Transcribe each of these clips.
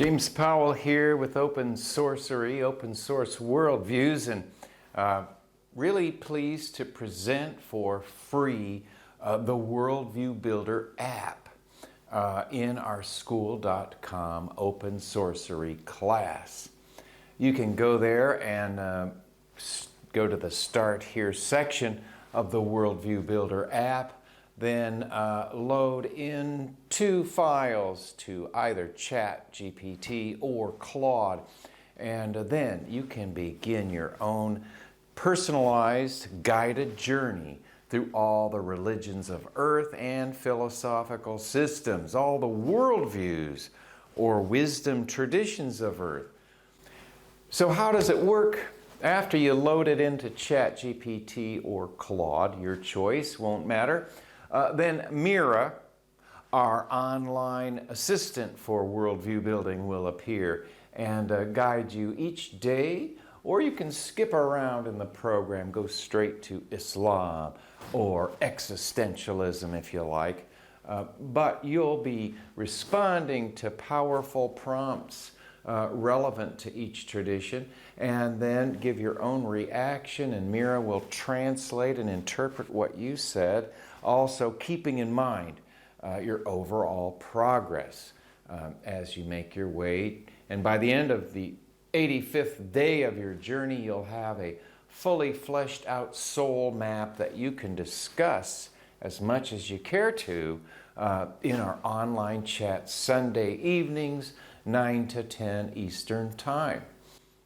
James Powell here with Open Sorcery, Open Source Worldviews, and really pleased to present for free the Worldview Builder app in our school.com Open Sorcery class. You can go there and go to the Start Here section of the Worldview Builder app, then load in 2 files to either ChatGPT or Claude, and then you can begin your own personalized guided journey through all the religions of earth and philosophical systems, all the worldviews or wisdom traditions of earth. So how does it work? After you load it into ChatGPT or Claude, your choice, won't matter, then Mira, our online assistant for worldview building, will appear and guide you each day, or you can skip around in the program, go straight to Islam or existentialism if you like, but you'll be responding to powerful prompts relevant to each tradition, and then give your own reaction, and Mira will translate and interpret what you said, also keeping in mind your overall progress as you make your way. And by the end of the 85th day of your journey, you'll have a fully fleshed out soul map that you can discuss as much as you care to in our online chat Sunday evenings, 9 to 10 Eastern Time.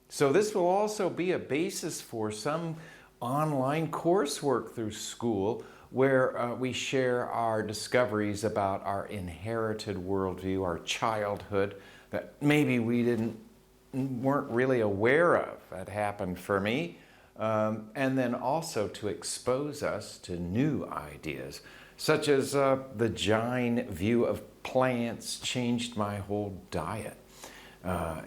So this will also be a basis for some online coursework through school where we share our discoveries about our inherited worldview, our childhood, that maybe we weren't really aware of. That happened for me. And then also to expose us to new ideas, such as the Jain view of plants changed my whole diet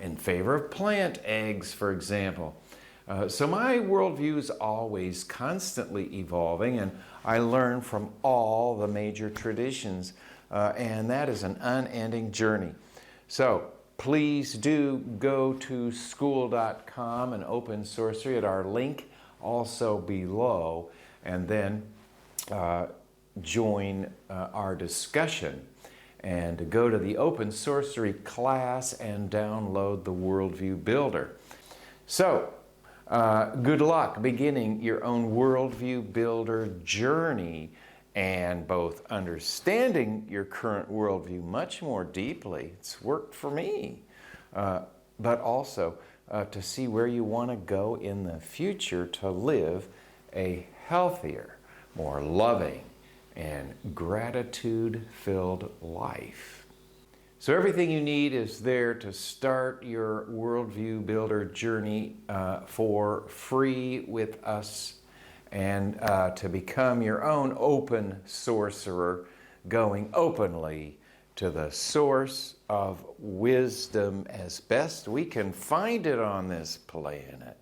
in favor of plant eggs, for example. So my worldview is always constantly evolving, and I learn from all the major traditions, and that is an unending journey. So please do go to school.com and Open Sorcery at our link also below, and then join our discussion and go to the Open Sorcery class and download the Worldview Builder. So good luck beginning your own Worldview Builder journey and both understanding your current worldview much more deeply. It's worked for me. But also to see where you want to go in the future to live a healthier, more loving, and gratitude-filled life. So everything you need is there to start your Worldview Builder journey for free with us, and to become your own open sorcerer, going openly to the source of wisdom as best we can find it on this planet.